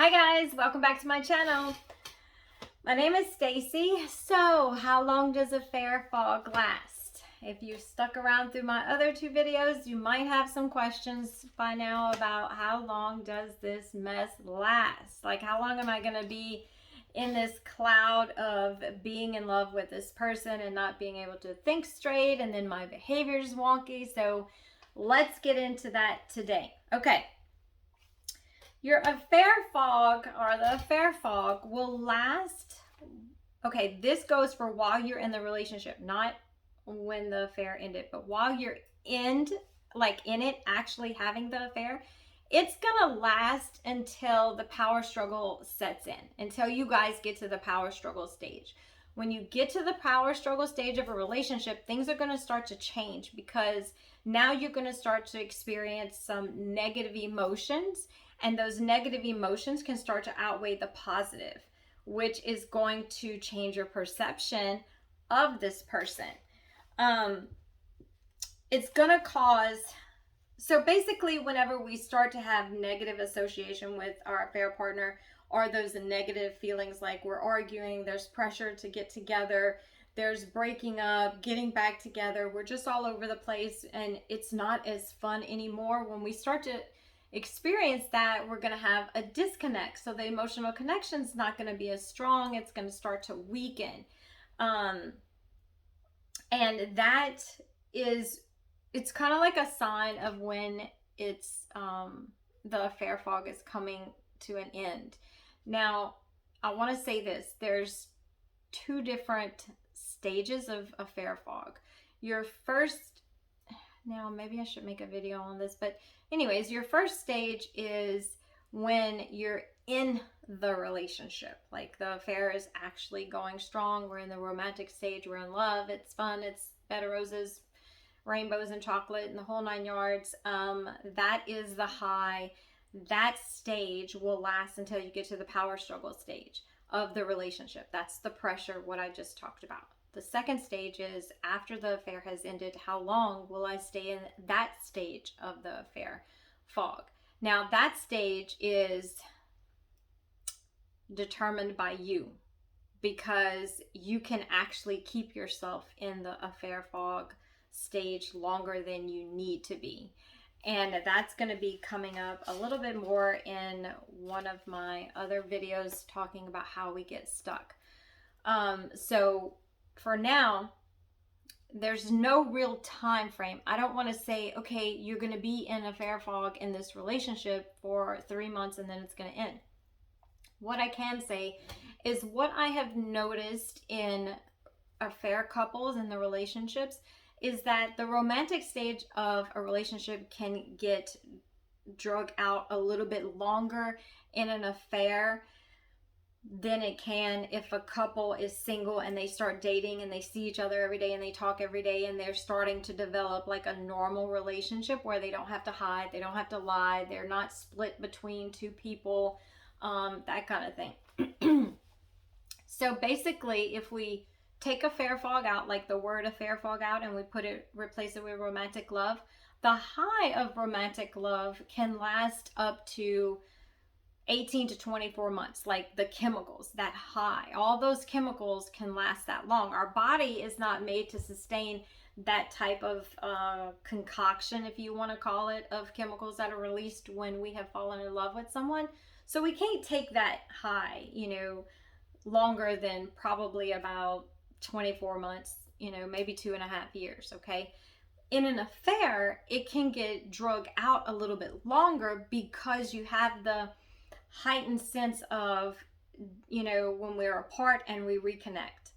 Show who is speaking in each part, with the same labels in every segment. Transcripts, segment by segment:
Speaker 1: Hi guys, welcome back to my channel. My name is Stacey. So, how long does affair fog last? If you stuck around through my other two videos, you might have some questions by now about how long does this mess last? Like, how long am I going to be in this cloud of being in love with this person and not being able to think straight, and then my behavior's wonky? So, let's get into that today. Okay. Your affair fog, or the affair fog, will last. Okay, this goes for while you're in the relationship, not when the affair ended, but while you're in it, actually having the affair. It's gonna last until the power struggle sets in, until you guys get to the power struggle stage. When you get to the power struggle stage of a relationship, things are going to start to change, because now you're going to start to experience some negative emotions, and those negative emotions can start to outweigh the positive, which is going to change your perception of this person. It's going to cause, so basically, whenever we start to have negative association with our affair partner, or those negative feelings like we're arguing, there's pressure to get together, there's breaking up, getting back together, we're just all over the place, and it's not as fun anymore. When we start to experience that, we're going to have a disconnect. So the emotional connection is not going to be as strong. It's going to start to weaken. And that is, it's kind of like a sign of when it's the affair fog is coming to an end. Now, I want to say this. There's two different stages of affair fog. Your first, now maybe I should make a video on this, but anyways, your first stage is when you're in the relationship. Like, the affair is actually going strong. We're in the romantic stage. We're in love. It's fun. It's bed of roses, rainbows and chocolate, and the whole 9 yards. That is the high. That stage will last until you get to the power struggle stage of the relationship. That's the pressure, what I just talked about. The second stage is after the affair has ended, how long will I stay in that stage of the affair fog? Now, that stage is determined by you, because you can actually keep yourself in the affair fog stage longer than you need to be. And that's going to be coming up a little bit more in one of my other videos talking about how we get stuck. So for now, there's no real time frame. I don't want to say, okay, you're going to be in affair fog in this relationship for 3 months and then it's going to end. What I can say is what I have noticed in affair couples and the relationships is that the romantic stage of a relationship can get drug out a little bit longer in an affair than it can if a couple is single and they start dating and they see each other every day and they talk every day, and they're starting to develop like a normal relationship where they don't have to hide, they don't have to lie, they're not split between two people, that kind of thing. So basically, if we take affair fog out, like the word affair fog out, and we replace it with romantic love, the high of romantic love can last up to 18 to 24 months. Like the chemicals, that high, all those chemicals can last that long. Our body is not made to sustain that type of concoction, if you want to call it, of chemicals that are released when we have fallen in love with someone. So we can't take that high, longer than probably about 24 months, maybe 2.5 years, okay? In an affair, it can get drug out a little bit longer because you have the heightened sense of, when we're apart and we reconnect.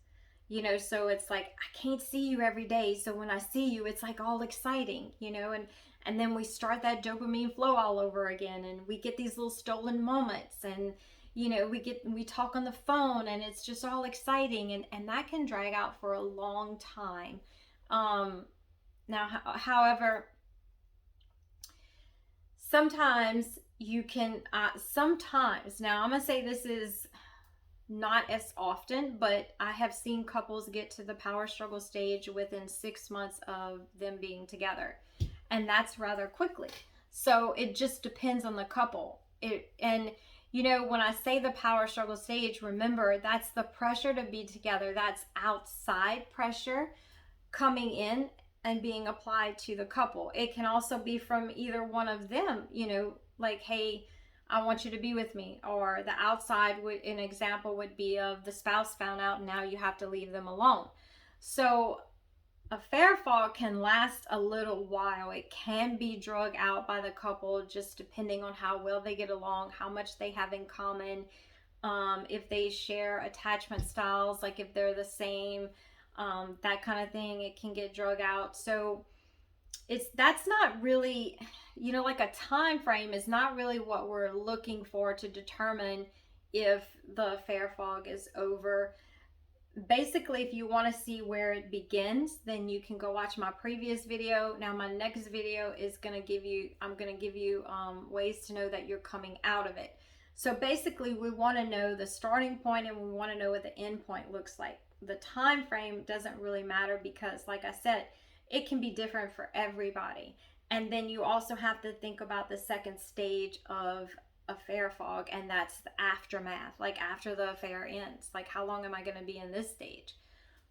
Speaker 1: So it's like, I can't see you every day, so when I see you, it's like all exciting, and then we start that dopamine flow all over again, and we get these little stolen moments, and we talk on the phone, and it's just all exciting, and that can drag out for a long time. Now, however, sometimes you can, now I'm gonna say this is not as often, but I have seen couples get to the power struggle stage within 6 months of them being together, and that's rather quickly. So it just depends on the couple. And You know, when I say the power struggle stage, remember that's the pressure to be together. That's outside pressure coming in and being applied to the couple. It can also be from either one of them, you know, like, hey, I want you to be with me. Or the outside would, an example would be of the spouse found out and now you have to leave them alone. So a fair fog can last a little while. It can be drug out by the couple, just depending on how well they get along, how much they have in common, if they share attachment styles, like if they're the same, that kind of thing. It can get drug out. So that's not really, you know, like a time frame is not really what we're looking for to determine if the fair fog is over. Basically, if you want to see where it begins, then you can go watch my previous video. Now my next video is going to give you, I'm going to give you ways to know that you're coming out of it. So basically, we want to know the starting point and we want to know what the end point looks like. The time frame doesn't really matter because, like I said, it can be different for everybody. And then you also have to think about the second stage of affair fog, and that's the aftermath, like after the affair ends. Like, how long am I going to be in this stage?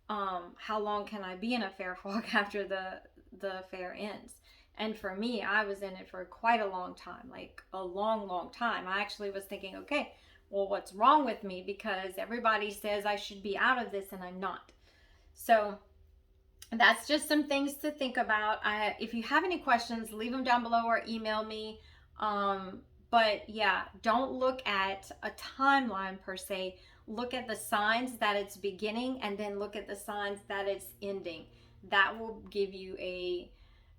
Speaker 1: How long can I be in affair fog after the affair ends? And for me, I was in it for quite a long time, like a long time. I actually was thinking, okay, well, what's wrong with me? Because everybody says I should be out of this and I'm not. So that's just some things to think about. If you have any questions, leave them down below or email me. But yeah, don't look at a timeline per se. Look at the signs that it's beginning and then look at the signs that it's ending. That will give you a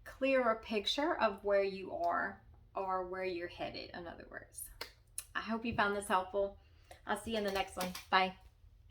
Speaker 1: clearer picture of where you are or where you're headed, in other words. I hope you found this helpful. I'll see you in the next one. Bye.